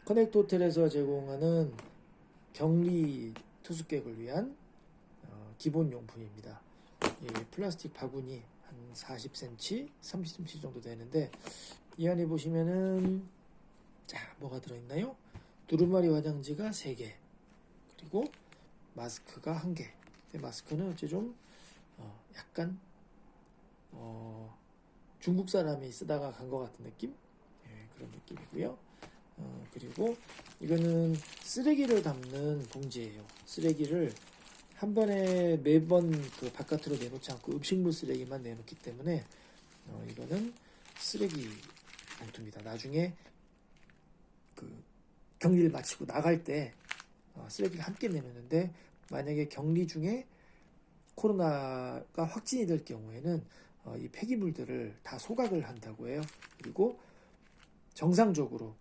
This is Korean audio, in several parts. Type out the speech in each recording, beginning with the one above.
커넥트 호텔에서 제공하는 격리 투숙객을 위한 기본 용품입니다. 이 플라스틱 바구니 한 40cm, 30cm 정도 되는데 이 안에 보시면은 자 뭐가 들어있나요? 두루마리 화장지가 3개, 그리고 마스크가 1개. 마스크는 어째 좀 약간 중국 사람이 쓰다가 간 것 같은 느낌? 예, 그런 느낌이고요. 그리고 이거는 쓰레기를 담는 봉지예요. 쓰레기를 한 번에 매번 그 바깥으로 내놓지 않고 음식물 쓰레기만 내놓기 때문에 이거는 쓰레기 봉투입니다. 나중에 그 격리를 마치고 나갈 때 쓰레기를 함께 내놓는데, 만약에 격리 중에 코로나가 확진이 될 경우에는 이 폐기물들을 다 소각을 한다고 해요. 그리고 정상적으로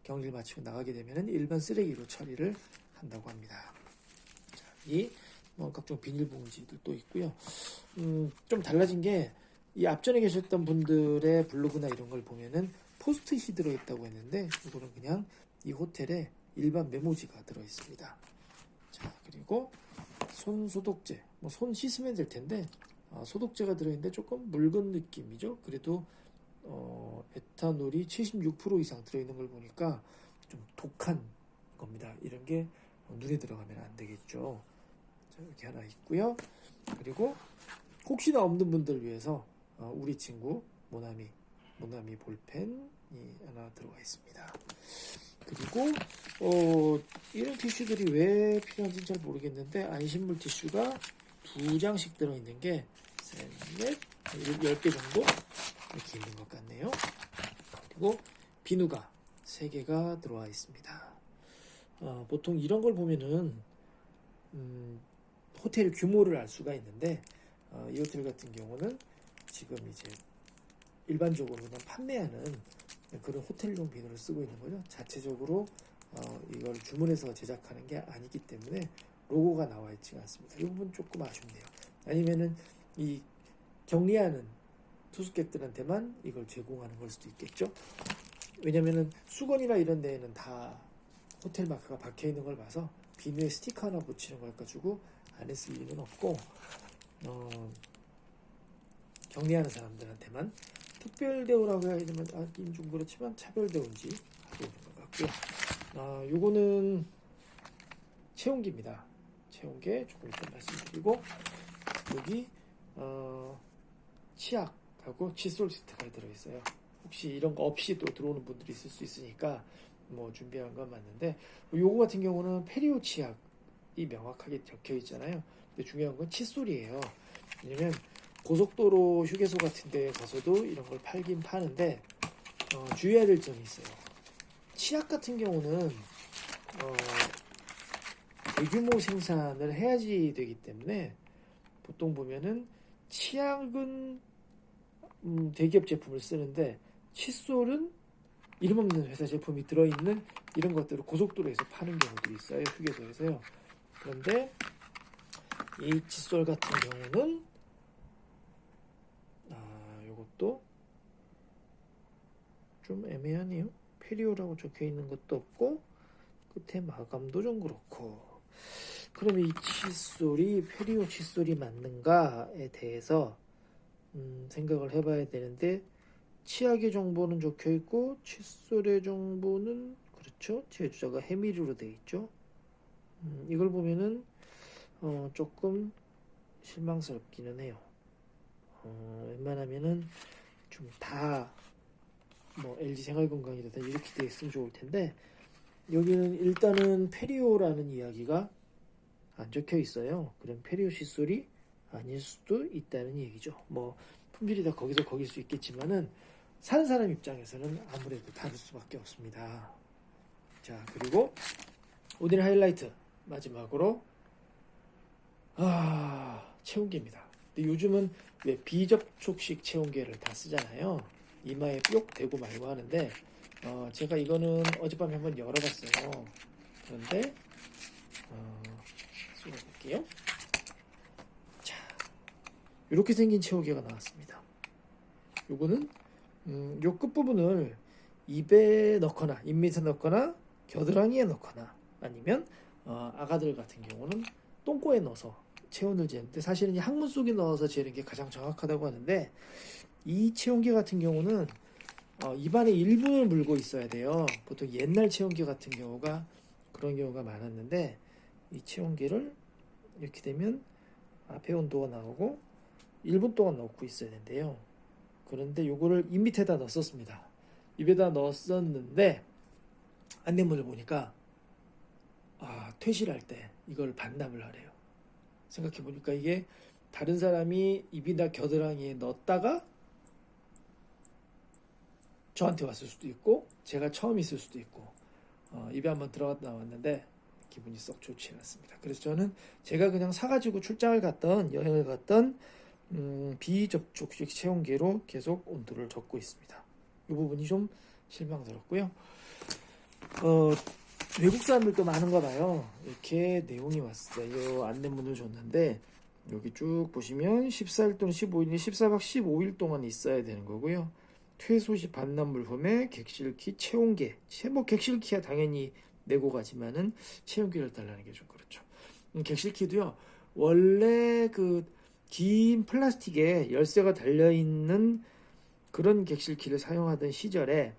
격리를 마치고 나가게 되면 일반 쓰레기로 처리를 한다고 합니다. 자, 이 각종 비닐봉지들도 있고요. 좀 달라진 게, 이 앞전에 계셨던 분들의 블로그나 이런 걸 보면은 포스트잇이 들어있다고 했는데, 이거는 그냥 이 호텔에 일반 메모지가 들어있습니다. 자, 그리고 손 소독제, 손 씻으면 될 텐데 소독제가 들어있는데 조금 묽은 느낌이죠. 그래도 에탄올이 76% 이상 들어있는 걸 보니까 좀 독한 겁니다. 이런 게 눈에 들어가면 안 되겠죠. 자, 이렇게 하나 있고요. 그리고 혹시나 없는 분들 위해서 우리 친구 모나미 볼펜이 하나 들어가 있습니다. 그리고 이런 티슈들이 왜 필요한지는 잘 모르겠는데, 안심물 티슈가 2장씩 들어있는 게 셋, 넷, 10개 정도 이렇게 있는 것 같네요. 그리고 비누가 3개가 들어와 있습니다. 보통 이런 걸 보면은 호텔 규모를 알 수가 있는데, 이 호텔 같은 경우는 지금 이제 일반적으로는 판매하는 그런 호텔용 비누를 쓰고 있는 거죠. 자체적으로 이걸 주문해서 제작하는 게 아니기 때문에 로고가 나와 있지 않습니다. 이 부분 조금 아쉽네요. 아니면은 이 격리하는 투숙객들한테만 이걸 제공하는 걸 수도 있겠죠. 왜냐면은 수건이나 이런 데에는 다 호텔 마크가 박혀 있는 걸 봐서 비누에 스티커 하나 붙이는 걸 가지고 안에 쓸 일은 없고, 격리하는 사람들한테만 특별 대우라고 해야 되면 하긴 좀 그렇지만 차별 대우인지 하고 있는 것 같고요. 요거는 체온계입니다. 체온계 조금 이따 말씀드리고, 여기 치약하고 칫솔 세트가 들어있어요. 혹시 이런 거 없이 또 들어오는 분들이 있을 수 있으니까 준비한 건 맞는데, 요거 같은 경우는 페리오 치약이 명확하게 적혀 있잖아요. 근데 중요한 건 칫솔이에요. 왜냐면 고속도로 휴게소 같은 데 가서도 이런 걸 팔긴 파는데 주의해야 될 점이 있어요. 치약 같은 경우는 대규모 생산을 해야지 되기 때문에 보통 보면은 치약은 대기업 제품을 쓰는데, 칫솔은 이름 없는 회사 제품이 들어있는 이런 것들을 고속도로에서 파는 경우도 있어요. 휴게소에서요. 그런데 이 칫솔 같은 경우는 이것도 좀 애매하네요. 페리오라고 적혀 있는 것도 없고 끝에 마감도 좀 그렇고. 그럼 이 칫솔이 페리오 칫솔이 맞는가에 대해서 생각을 해봐야 되는데, 치약의 정보는 적혀 있고 칫솔의 정보는 그렇죠. 제조자가 해미르로 되어 있죠. 이걸 보면은 조금 실망스럽기는 해요. 웬만하면은 좀 다 LG 생활건강이라든 이렇게 되어 있으면 좋을 텐데, 여기는 일단은 페리오라는 이야기가 안 적혀 있어요. 그럼 페리오 칫솔이 아닐 수도 있다는 얘기죠. 품질이 다 거기서 거길 수 있겠지만은 사는 사람 입장에서는 아무래도 다를 수밖에 없습니다. 자, 그리고 오늘의 하이라이트 마지막으로 체온계입니다. 근데 요즘은 왜 비접촉식 체온계를 다 쓰잖아요. 이마에 뿅 대고 말고 하는데, 제가 이거는 어젯밤에 한번 열어봤어요. 그런데 쏘아볼게요. 자, 이렇게 생긴 체온계가 나왔습니다. 요거는 요 끝부분을 입에 넣거나 입 밑에 넣거나 겨드랑이에 넣거나 아니면 아가들 같은 경우는 똥꼬에 넣어서 체온을 재는데, 사실은 이 항문 속에 넣어서 재는 게 가장 정확하다고 하는데, 이 체온계 같은 경우는 입안의 일부를 물고 있어야 돼요. 보통 옛날 체온계 같은 경우가 그런 경우가 많았는데, 이 체온계를 이렇게 되면 앞에 온도가 나오고 1분 동안 넣고 있어야 된대요. 그런데 요거를 입 밑에다 넣었습니다. 입에다 넣었었는데 안내문을 보니까 퇴실할 때 이걸 반납을 하래요. 생각해 보니까 이게 다른 사람이 입이나 겨드랑이에 넣었다가 저한테 왔을 수도 있고, 제가 처음 있을 수도 있고, 입에 한번 들어갔다 나왔는데 기분이 썩 좋지 않았습니다. 그래서 저는 제가 그냥 사가지고 출장을 갔던 여행을 갔던 비접촉식 체온계로 계속 온도를 적고 있습니다. 이 부분이 좀 실망스럽고요. 외국 사람들도 많은가 봐요. 이렇게 내용이 왔어요. 이 안내문을 줬는데 여기 쭉 보시면 14일 또는 15일, 14박 15일 동안 있어야 되는 거고요. 퇴소 시 반납 물품에 객실키, 체온계. 뭐 객실키야 당연히 내고 가지만은 체온계를 달라는 게 좀 그렇죠. 객실키도요. 원래 그 긴 플라스틱에 열쇠가 달려있는 그런 객실키를 사용하던 시절에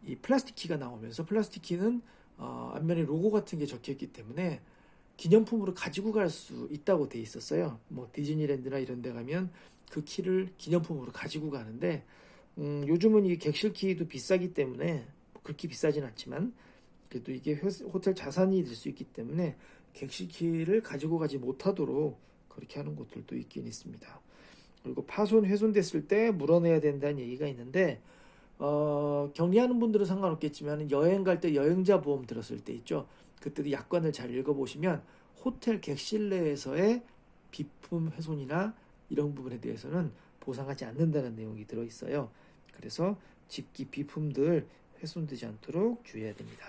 이 플라스틱 키가 나오면서, 플라스틱 키는 앞면에 로고 같은 게 적혀있기 때문에 기념품으로 가지고 갈 수 있다고 돼 있었어요. 뭐 디즈니랜드나 이런 데 가면 그 키를 기념품으로 가지고 가는데, 요즘은 이 객실 키도 비싸기 때문에, 그렇게 비싸진 않지만 그래도 이게 호텔 자산이 될 수 있기 때문에 객실 키를 가지고 가지 못하도록 그렇게 하는 곳들도 있긴 있습니다. 그리고 파손 훼손됐을 때 물어내야 된다는 얘기가 있는데, 격리하는 분들은 상관없겠지만 여행 갈 때 여행자 보험 들었을 때 있죠. 그때도 약관을 잘 읽어보시면 호텔 객실 내에서의 비품 훼손이나 이런 부분에 대해서는 보상하지 않는다는 내용이 들어있어요. 그래서 집기 비품들 훼손되지 않도록 주의해야 됩니다.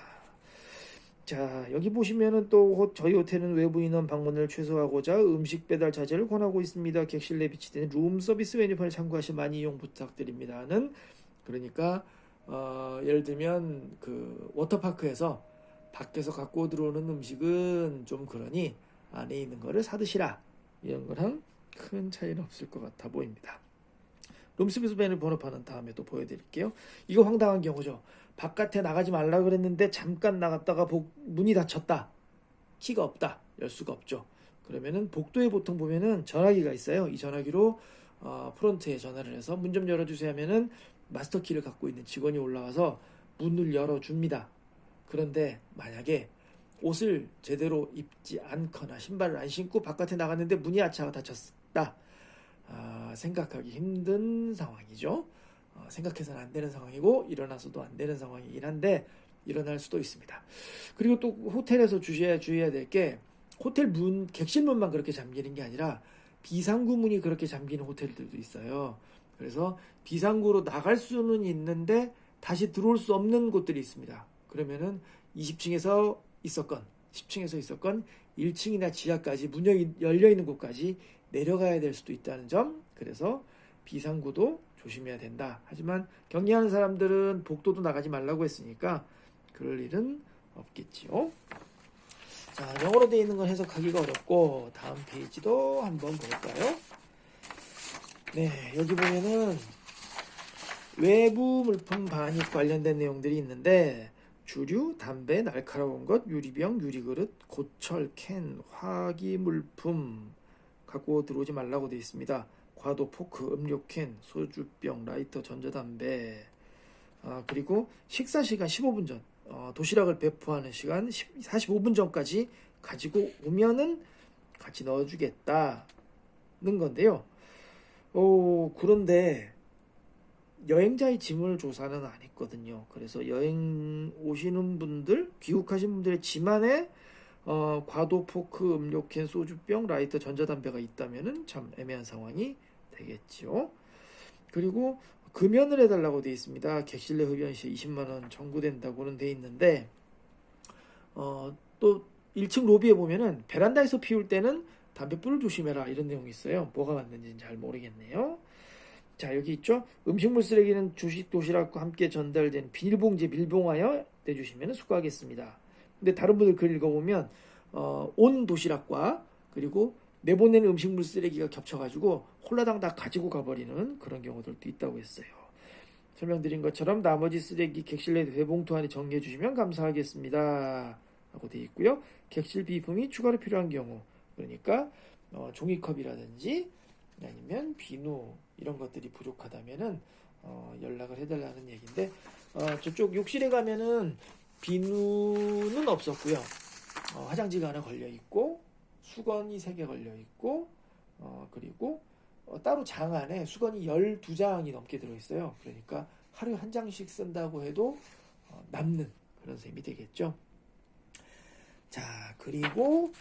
자, 여기 보시면은 또 저희 호텔은 외부 인원 방문을 최소화하고자 음식 배달 자제를 권하고 있습니다. 객실 내 비치된 룸 서비스 메뉴판을 참고하시 많이 이용 부탁드립니다는, 그러니까 예를 들면 그 워터파크에서 밖에서 갖고 들어오는 음식은 좀 그러니 안에 있는 거를 사 드시라, 이런 거랑 큰 차이는 없을 것 같아 보입니다. 룸서비스 메뉴 번호판은 다음에 또 보여드릴게요. 이거 황당한 경우죠. 바깥에 나가지 말라 그랬는데 잠깐 나갔다가 문이 닫혔다, 키가 없다, 열 수가 없죠. 그러면은 복도에 보통 보면은 전화기가 있어요. 이 전화기로 프론트에 전화를 해서 문 좀 열어주세요 하면은 마스터 키를 갖고 있는 직원이 올라와서 문을 열어줍니다. 그런데 만약에 옷을 제대로 입지 않거나 신발을 안 신고 바깥에 나갔는데 문이 닫혔다, 생각하기 힘든 상황이죠. 생각해서는 안 되는 상황이고 일어나서도 안 되는 상황이긴 한데 일어날 수도 있습니다. 그리고 또 호텔에서 주의해야 될 게, 호텔 문, 객실 문만 그렇게 잠기는 게 아니라 비상구 문이 그렇게 잠기는 호텔들도 있어요. 그래서 비상구로 나갈 수는 있는데 다시 들어올 수 없는 곳들이 있습니다. 그러면은 20층에서 있었건 10층에서 있었건 1층이나 지하까지 문 열려 있는 곳까지 내려가야 될 수도 있다는 점, 그래서 비상구도 조심해야 된다. 하지만 격리하는 사람들은 복도도 나가지 말라고 했으니까 그럴 일은 없겠지요. 자, 영어로 되어 있는 건 해석하기가 어렵고 다음 페이지도 한번 볼까요? 네, 여기 보면은 외부 물품 반입 관련된 내용들이 있는데, 주류, 담배, 날카로운 것, 유리병, 유리그릇, 고철, 캔, 화기물품 갖고 들어오지 말라고 되어 있습니다. 과도, 포크, 음료캔, 소주병, 라이터, 전자담배, 그리고 식사 시간 15분 전, 도시락을 배포하는 시간 45분 전까지 가지고 오면은 같이 넣어주겠다는 건데요. 그런데 여행자의 짐을 조사는 안 했거든요. 그래서 여행 오시는 분들, 귀국하신 분들의 짐 안에 과도, 포크, 음료캔, 소주병, 라이터, 전자담배가 있다면은 참 애매한 상황이 되겠죠. 그리고 금연을 해달라고 되어 있습니다. 객실 내 흡연 시 20만 원 청구된다고는 되어 있는데, 또 1층 로비에 보면은 베란다에서 피울 때는 담뱃불을 조심해라, 이런 내용이 있어요. 뭐가 맞는지는 잘 모르겠네요. 자, 여기 있죠. 음식물 쓰레기는 주식 도시락과 함께 전달된 비닐봉지에 밀봉하여 내주시면 수거하겠습니다. 근데 다른 분들 글 읽어보면 온 도시락과 그리고 내보내는 음식물 쓰레기가 겹쳐가지고 홀라당 다 가지고 가버리는 그런 경우들도 있다고 했어요. 설명드린 것처럼 나머지 쓰레기 객실 내 대봉투 안에 정리해 주시면 감사하겠습니다 하고 되어 있고요. 객실 비품이 추가로 필요한 경우, 그러니까 종이컵이라든지 아니면 비누 이런 것들이 부족하다면은 연락을 해달라는 얘기인데, 저쪽 욕실에 가면은 비누는 없었고요. 화장지가 하나 걸려 있고 수건이 3개 걸려 있고 그리고 따로 장 안에 수건이 12장이 넘게 들어있어요. 그러니까 하루에 한 장씩 쓴다고 해도 남는 그런 셈이 되겠죠. 자, 그리고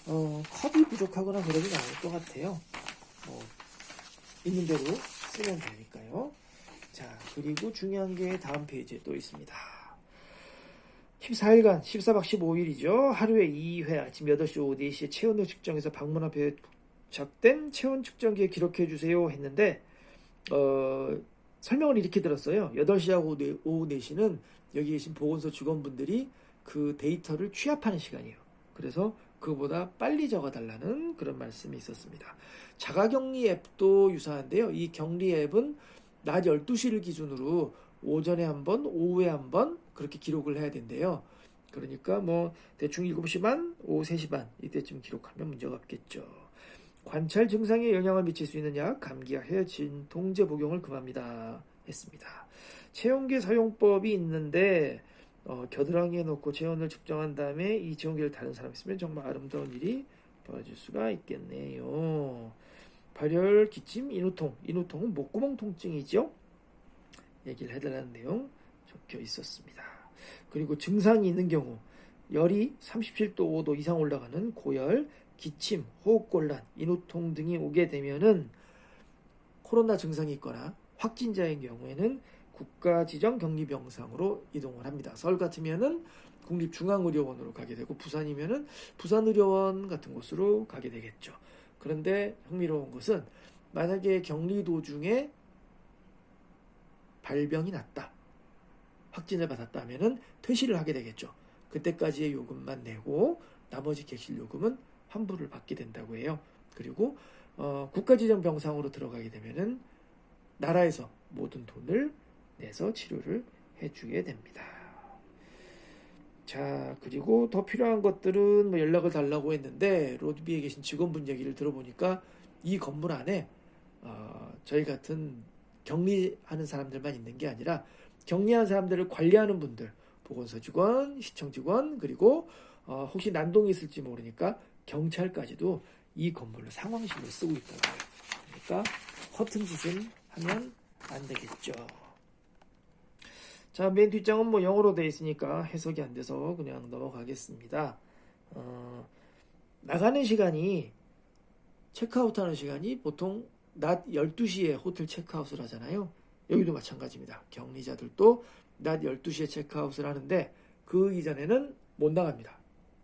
컵이 부족하거나 그러진 않을 것 같아요. 있는 대로 쓰면 되니까요. 자, 그리고 중요한 게 다음 페이지에 또 있습니다. 14일간 14박 15일이죠. 하루에 2회 아침 8시 오후 4시에 체온을 측정해서 방문 앞에 부착된 체온 측정기에 기록해 주세요 했는데 설명을 이렇게 들었어요. 8시하고 오후 4시는 여기 계신 보건소 직원분들이 그 데이터를 취합하는 시간이에요. 그래서 그거보다 빨리 적어달라는 그런 말씀이 있었습니다. 자가격리 앱도 유사한데요. 이 격리 앱은 낮 12시를 기준으로 오전에 한 번, 오후에 한 번 그렇게 기록을 해야 된대요. 그러니까 뭐 대충 7시 반, 오후 3시 반 이때쯤 기록하면 문제가 없겠죠. 관찰 증상에 영향을 미칠 수 있는 약, 감기약, 해외 진통제 복용을 금합니다 했습니다. 체온계 사용법이 있는데 겨드랑이에 놓고 체온을 측정한 다음에 이 체온계를 다른 사람 있으면 정말 아름다운 일이 벌어질 수가 있겠네요. 발열, 기침, 인후통은 목구멍 통증이죠. 얘기를 해달라는 내용 적혀 있었습니다. 그리고 증상이 있는 경우 열이 37도 5도 이상 올라가는 고열, 기침, 호흡곤란, 인후통 등이 오게 되면은 코로나 증상이 있거나 확진자인 경우에는 국가 지정 격리병상으로 이동을 합니다. 서울 같으면은 국립중앙의료원으로 가게 되고 부산이면은 부산의료원 같은 곳으로 가게 되겠죠. 그런데 흥미로운 것은 만약에 격리 도중에 발병이 났다, 확진을 받았다면은 퇴실을 하게 되겠죠. 그때까지의 요금만 내고 나머지 객실 요금은 환불을 받게 된다고 해요. 그리고 국가지정병상으로 들어가게 되면은 나라에서 모든 돈을 내서 치료를 해주게 됩니다. 자, 그리고 더 필요한 것들은 뭐 연락을 달라고 했는데 로드비에 계신 직원분 얘기를 들어보니까 이 건물 안에 저희 같은 격리하는 사람들만 있는 게 아니라 격리한 사람들을 관리하는 분들, 보건소 직원, 시청 직원, 그리고 혹시 난동이 있을지 모르니까 경찰까지도 이 건물을 상황실로 쓰고 있다고 해요. 그러니까 허튼 짓은 하면 안 되겠죠. 자, 맨 뒷장은 뭐 영어로 되어 있으니까 해석이 안 돼서 그냥 넘어가겠습니다. 나가는 시간이, 체크아웃하는 시간이 보통 낮 12시에 호텔 체크아웃을 하잖아요. 여기도 마찬가지입니다. 격리자들도 낮 12시에 체크아웃을 하는데 그 이전에는 못 나갑니다.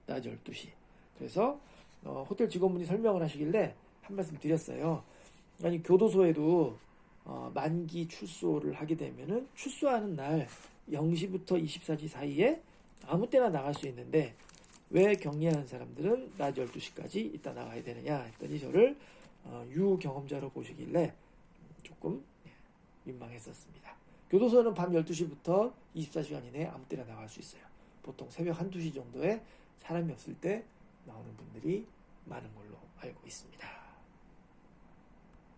낮 12시. 그래서 호텔 직원분이 설명을 하시길래 한 말씀 드렸어요. 아니, 교도소에도 만기 출소를 하게 되면은 출소하는 날 0시부터 24시 사이에 아무 때나 나갈 수 있는데 왜 격리하는 사람들은 낮 12시까지 있다 나가야 되느냐 했더니 저를 유경험자로 보시길래 조금 민망했었습니다. 교도소는 밤 12시부터 24시간 이내에 아무 때나 나갈 수 있어요. 보통 새벽 1, 2시 정도에 사람이 없을 때 나오는 분들이 많은 걸로 알고 있습니다.